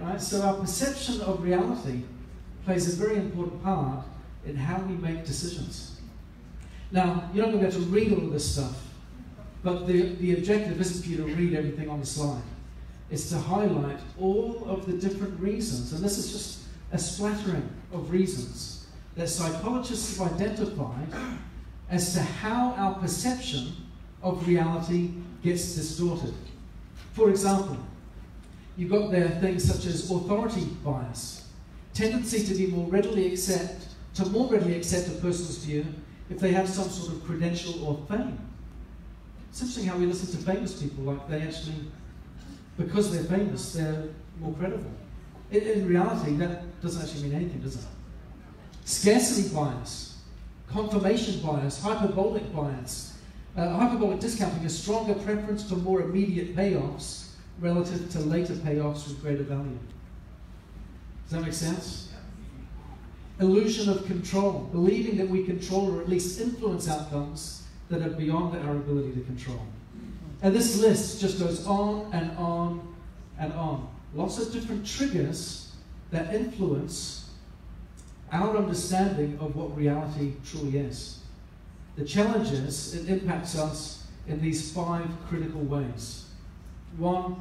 Right? So our perception of reality plays a very important part in how we make decisions. Now, you're not going to be able to read all of this stuff, but the objective isn't for you to read everything on the slide. It's to highlight all of the different reasons, and this is just a splattering of reasons that psychologists have identified as to how our perception of reality gets distorted. For example, you've got there things such as authority bias, tendency to more readily accept a person's view if they have some sort of credential or fame. It's interesting how we listen to famous people like they actually, because they're famous, they're more credible. In reality, that doesn't actually mean anything, does it? Scarcity bias, confirmation bias, hyperbolic bias. Hyperbolic discounting, a stronger preference for more immediate payoffs relative to later payoffs with greater value. Does that make sense? Illusion of control, believing that we control or at least influence outcomes that are beyond our ability to control. And this list just goes on and on and on. Lots of different triggers that influence our understanding of what reality truly is. The challenge is it impacts us in these 5 critical ways. 1,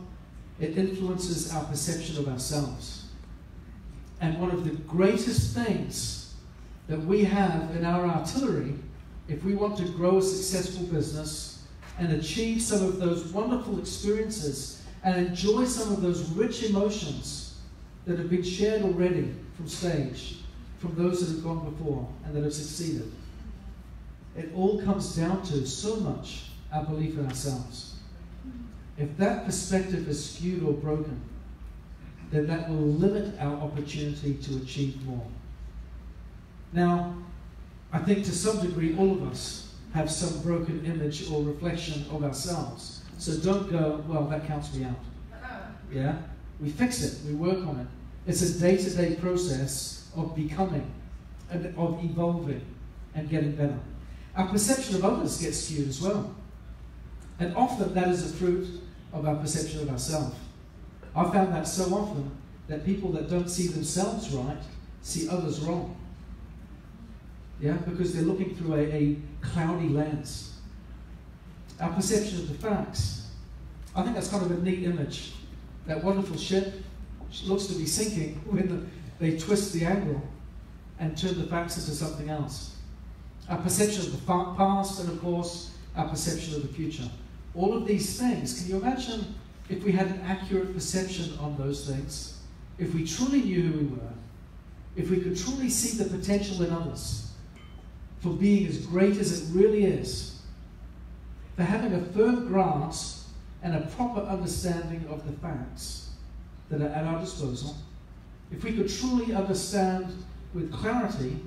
it influences our perception of ourselves. And one of the greatest things that we have in our artillery, if we want to grow a successful business and achieve some of those wonderful experiences and enjoy some of those rich emotions that have been shared already from stage, from those that have gone before and that have succeeded, it all comes down to so much our belief in ourselves. If that perspective is skewed or broken, then that will limit our opportunity to achieve more. Now, I think to some degree all of us have some broken image or reflection of ourselves. So don't go, well, that counts me out. Yeah? We fix it, we work on it. It's a day-to-day process of becoming, and of evolving and getting better. Our perception of others gets skewed as well. And often that is a fruit of our perception of ourselves. I've found that so often that people that don't see themselves right see others wrong. Yeah, because they're looking through a cloudy lens. Our perception of the facts. I think that's kind of a neat image. That wonderful ship looks to be sinking when they twist the angle and turn the facts into something else. Our perception of the past and, of course, our perception of the future. All of these things, can you imagine if we had an accurate perception on those things, if we truly knew who we were, if we could truly see the potential in others for being as great as it really is, for having a firm grasp and a proper understanding of the facts that are at our disposal, if we could truly understand with clarity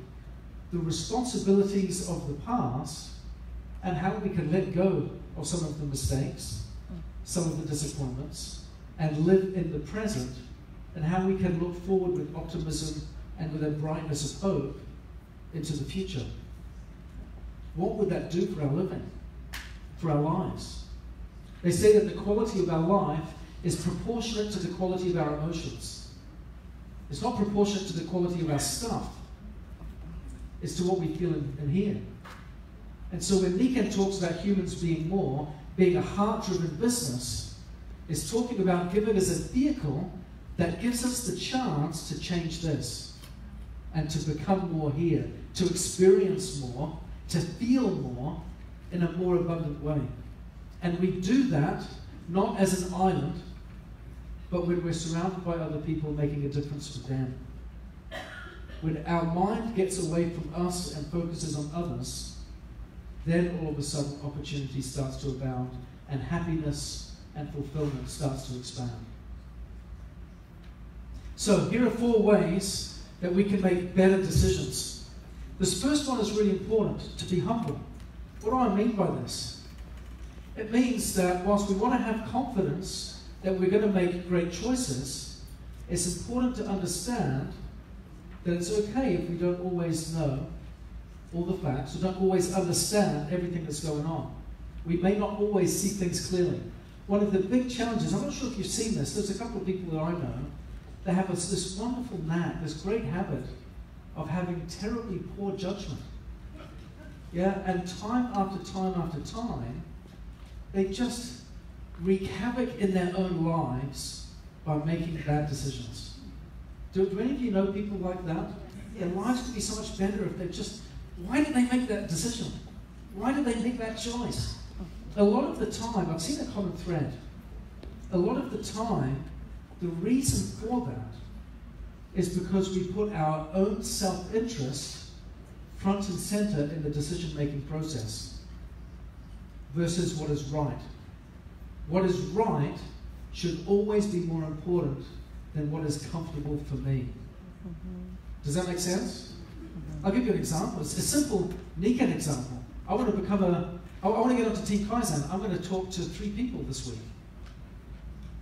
the responsibilities of the past and how we can let go of some of the mistakes, some of the disappointments, and live in the present, and how we can look forward with optimism and with a brightness of hope into the future. What would that do for our living, for our lives? They say that the quality of our life is proportionate to the quality of our emotions. It's not proportionate to the quality of our stuff. It's to what we feel in here. And so when Niken talks about humans being more, being a heart-driven business, is talking about giving us a vehicle that gives us the chance to change this and to become more here, to experience more, to feel more in a more abundant way. And we do that not as an island, but when we're surrounded by other people making a difference for them. When our mind gets away from us and focuses on others, then all of a sudden opportunity starts to abound and happiness and fulfillment starts to expand. So here are 4 ways that we can make better decisions. This first one is really important, to be humble. What do I mean by this? It means that whilst we want to have confidence that we're going to make great choices, it's important to understand that it's okay if we don't always know all the facts, we don't always understand everything that's going on. We may not always see things clearly. One of the big challenges, I'm not sure if you've seen this, there's a couple of people that I know they have this wonderful knack, this great habit of having terribly poor judgment. Yeah, and time after time after time, they just wreak havoc in their own lives by making bad decisions. Do any of you know people like that? Their lives could be so much better if they just, why did they make that decision? Why did they make that choice? A lot of the time, I've seen a common thread. A lot of the time, the reason for that is because we put our own self-interest front and center in the decision-making process versus what is right. What is right should always be more important than what is comfortable for me. Does that make sense? I'll give you an example. It's a simple, naked example. I want to get onto Team Kaizen. I'm going to talk to 3 people this week.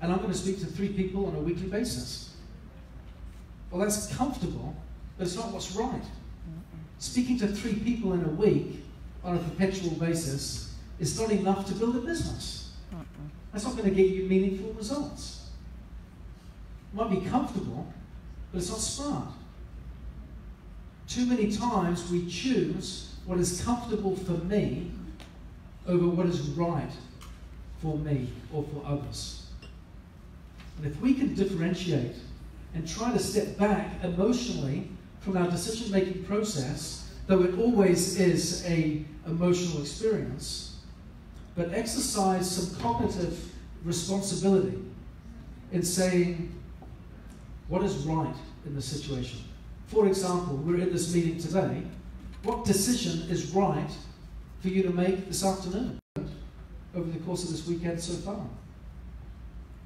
And I'm going to speak to 3 people on a weekly basis. Well, that's comfortable, but it's not what's right. Speaking to 3 people in a week on a perpetual basis is not enough to build a business. That's not going to get you meaningful results. It might be comfortable, but it's not smart. Too many times we choose what is comfortable for me over what is right for me or for others. And if we can differentiate and try to step back emotionally from our decision-making process, though it always is an emotional experience, but exercise some cognitive responsibility in saying what is right in the situation. For example, we're in this meeting today. What decision is right for you to make this afternoon over the course of this weekend so far?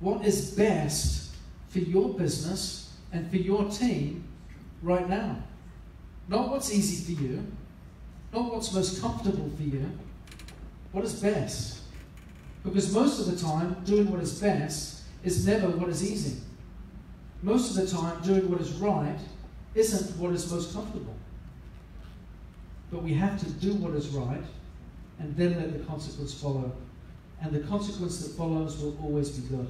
What is best for your business and for your team right now? Not what's easy for you, not what's most comfortable for you. What is best? Because most of the time, doing what is best is never what is easy. Most of the time, doing what is right isn't what is most comfortable. But we have to do what is right and then let the consequence follow. And the consequence that follows will always be good.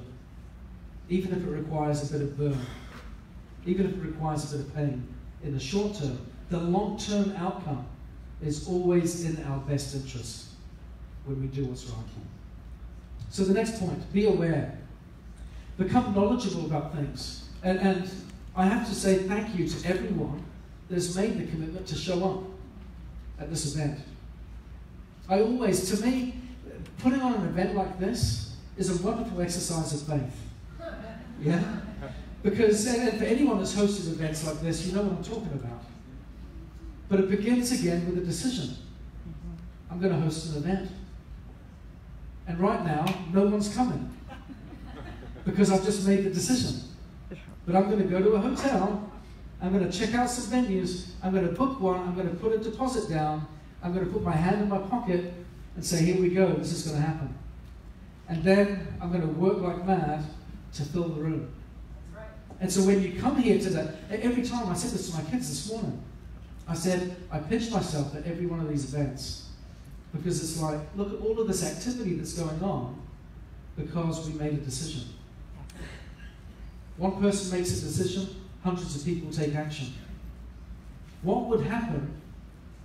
Even if it requires a bit of burn. Even if it requires a bit of pain. In the short term, the long-term outcome is always in our best interest when we do what's right. So the next point, be aware. Become knowledgeable about things. And I have to say thank you to everyone that has made the commitment to show up at this event. To me, putting on an event like this is a wonderful exercise of faith. Yeah? Because, and for anyone that's hosted events like this, you know what I'm talking about. But it begins again with a decision. I'm going to host an event. And right now, no one's coming. Because I've just made the decision. But I'm going to go to a hotel, I'm going to check out some venues, I'm going to book one, I'm going to put a deposit down, I'm going to put my hand in my pocket and say, here we go, this is going to happen. And then I'm going to work like mad to fill the room. That's right. And so when you come here today, every time I said this to my kids this morning, I said, I pinch myself at every one of these events because it's like, look at all of this activity that's going on because we made a decision. One person makes a decision, hundreds of people take action. What would happen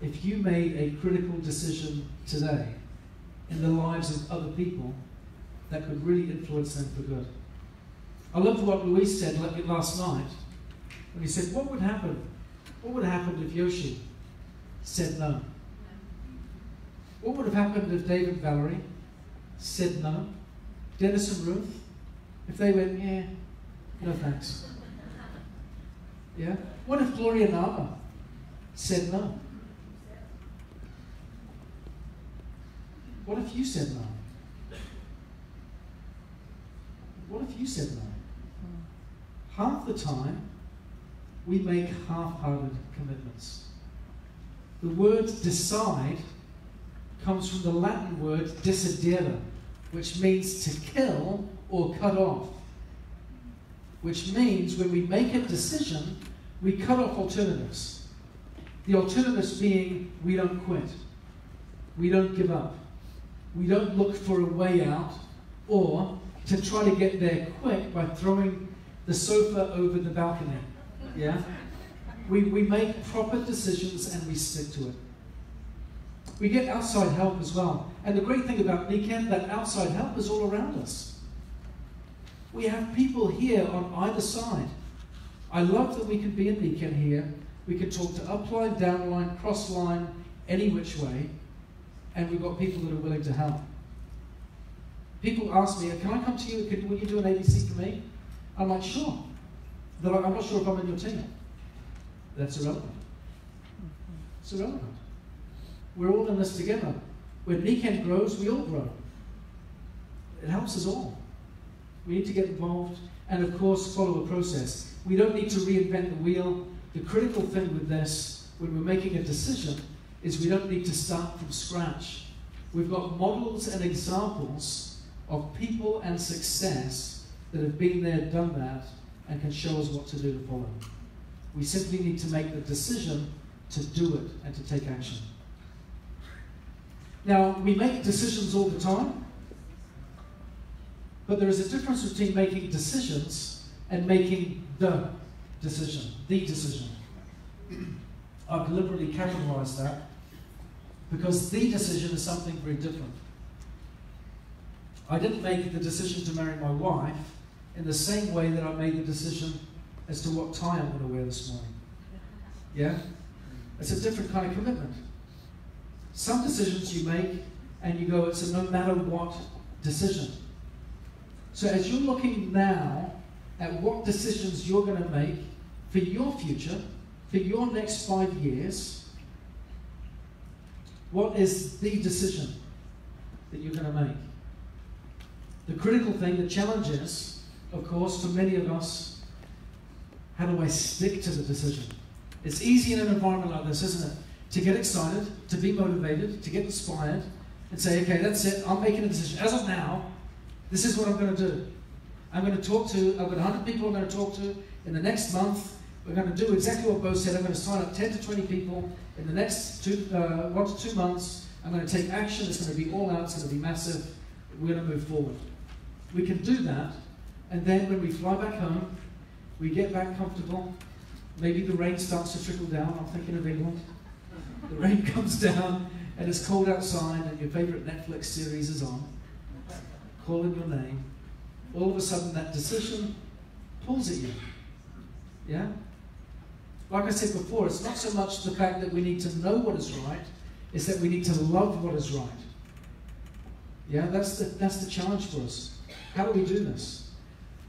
if you made a critical decision today in the lives of other people that could really influence them for good? I loved what Luis said last night when he said, what would happen? What would have happened if Yoshi said no? What would have happened if David and Valerie said no? Dennis and Ruth, if they went, yeah, no thanks. Yeah? What if Gloria and Alma said no? What if you said no? What if you said no? Half the time, we make half-hearted commitments. The word decide comes from the Latin word decidere, which means to kill or cut off. Which means when we make a decision, we cut off alternatives. The alternatives being we don't quit, we don't give up, we don't look for a way out, or to try to get there quick by throwing the sofa over the balcony. Yeah? We make proper decisions and we stick to it. We get outside help as well. And the great thing about Niken, that outside help is all around us. We have people here on either side. I love that we can be in Niken here. We can talk to upline, downline, crossline, any which way. And we've got people that are willing to help. People ask me, can I come to you? Will you do an ABC for me? I'm like, sure. They're like, I'm not sure if I'm in your team. That's irrelevant. It's irrelevant. We're all in this together. When Niken grows, we all grow. It helps us all. We need to get involved and, of course, follow a process. We don't need to reinvent the wheel. The critical thing with this, when we're making a decision, is we don't need to start from scratch. We've got models and examples of people and success that have been there, done that, and can show us what to do to follow. We simply need to make the decision to do it and to take action. Now, we make decisions all the time, but there is a difference between making decisions and making the decision. I've deliberately capitalized that because the decision is something very different. I didn't make the decision to marry my wife in the same way that I made the decision as to what tie I'm going to wear this morning. Yeah? It's a different kind of commitment. Some decisions you make and you go, it's a no matter what decision. So as you're looking now at what decisions you're going to make for your future, for your next 5 years, what is the decision that you're going to make? The critical thing, the challenge is, of course, for many of us, how do I stick to the decision? It's easy in an environment like this, isn't it? To get excited, to be motivated, to get inspired, and say, okay, that's it, I'm making a decision. As of now, this is what I'm going to do. I've got 100 people I'm going to talk to in the next month. We're going to do exactly what Bo said. I'm going to sign up 10 to 20 people in the next 1 to 2 months. I'm going to take action. It's going to be all out. It's going to be massive. We're going to move forward. We can do that, and then when we fly back home, we get back comfortable. Maybe the rain starts to trickle down. I'm thinking of England. The rain comes down, and it's cold outside, and your favorite Netflix series is on, calling your name. All of a sudden, that decision pulls at you. Yeah? Like I said before, it's not so much the fact that we need to know what is right, it's that we need to love what is right. Yeah, that's the challenge for us. How do we do this?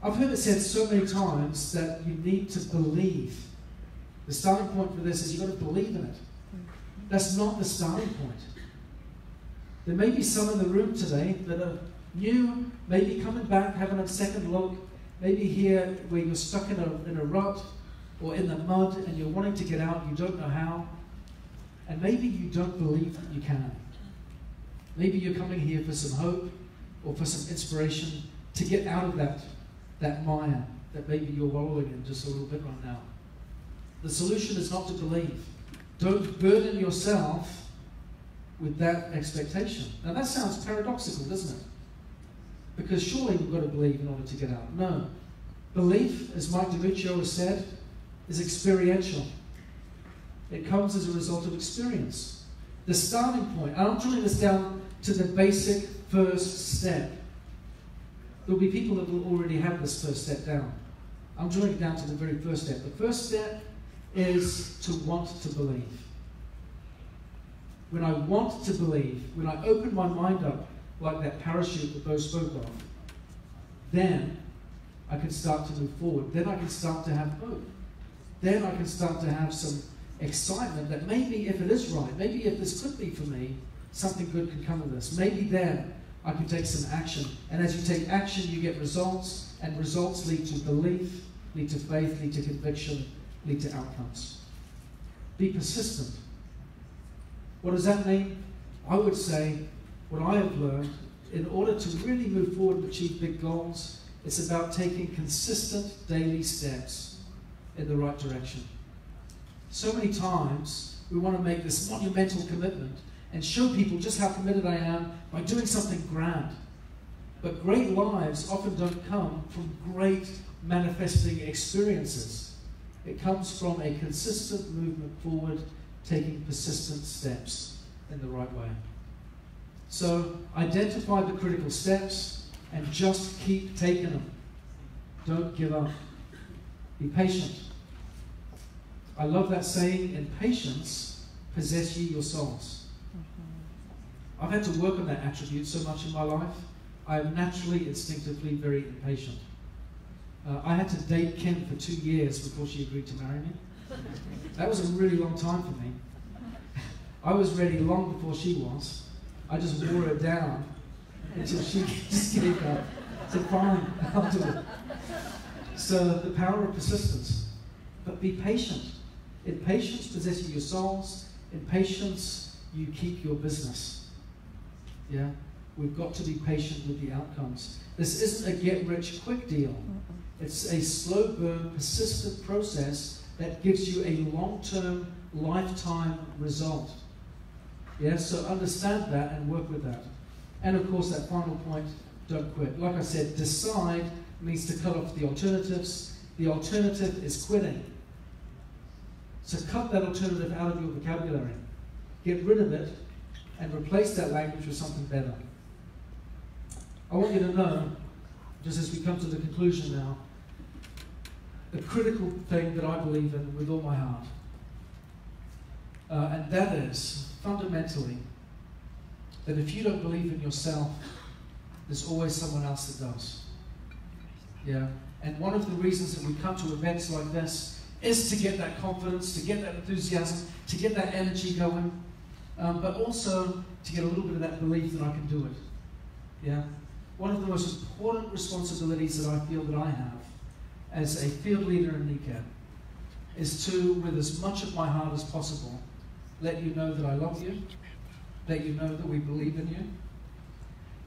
I've heard it said so many times that you need to believe. The starting point for this is you've got to believe in it. That's not the starting point. There may be some in the room today that are new, maybe coming back, having a second look, maybe here where you're stuck in a rut or in the mud and you're wanting to get out, you don't know how, and maybe you don't believe that you can. Maybe you're coming here for some hope or for some inspiration to get out of that mire that maybe you're wallowing in just a little bit right now. The solution is not to believe. Don't burden yourself with that expectation. Now that sounds paradoxical, doesn't it? Because surely we've got to believe in order to get out. No. Belief, as Mike DiMuccio has said, is experiential. It comes as a result of experience. The starting point, and I'm drilling this down to the basic first step. There'll be people that will already have this first step down. I'm drilling it down to the very first step. The first step is to want to believe. When I want to believe, when I open my mind up like that parachute that Bo spoke of, then I can start to move forward. Then I can start to have hope. Then I can start to have some excitement that maybe if it is right, maybe if this could be for me, something good can come of this. Maybe then I can take some action. And as you take action, you get results, and results lead to belief, lead to faith, lead to conviction, lead to outcomes. Be persistent. What does that mean? I would say, what I have learned, in order to really move forward and achieve big goals, it's about taking consistent daily steps in the right direction. So many times, we want to make this monumental commitment and show people just how committed I am by doing something grand. But great lives often don't come from great manifesting experiences. It comes from a consistent movement forward, taking persistent steps in the right way. So identify the critical steps and just keep taking them. Don't give up. Be patient. I love that saying, in patience, possess ye your souls. I've had to work on that attribute so much in my life. I am naturally, instinctively very impatient. I had to date Kim for 2 years before she agreed to marry me. That was a really long time for me. I was ready long before she was. I just wore her down until she just gave up. I said, fine, I'll do it. So the power of persistence. But be patient. In patience, possess your souls. In patience, you keep your business. Yeah? We've got to be patient with the outcomes. This isn't a get-rich-quick deal. It's a slow burn, persistent process that gives you a long-term, lifetime result. Yeah, so understand that and work with that. And of course, that final point, don't quit. Like I said, decide means to cut off the alternatives. The alternative is quitting. So cut that alternative out of your vocabulary. Get rid of it and replace that language with something better. I want you to know, just as we come to the conclusion now, the critical thing that I believe in with all my heart. And that is, fundamentally, that if you don't believe in yourself, there's always someone else that does. Yeah? And one of the reasons that we come to events like this is to get that confidence, to get that enthusiasm, to get that energy going, but also to get a little bit of that belief that I can do it. Yeah? One of the most important responsibilities that I feel that I have as a field leader in NECAP is to, with as much of my heart as possible, let you know that I love you, let you know that we believe in you,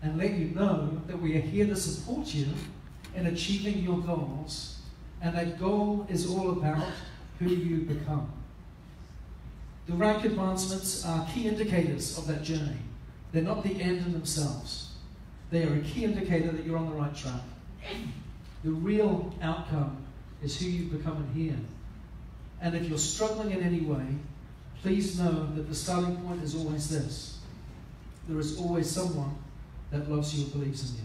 and let you know that we are here to support you in achieving your goals, and that goal is all about who you become. The rank advancements are key indicators of that journey. They're not the end in themselves. They are a key indicator that you're on the right track. The real outcome is who you become in here. And if you're struggling in any way, please know that the starting point is always this. There is always someone that loves you and believes in you,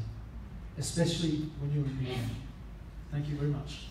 especially when you're in the end. Thank you very much.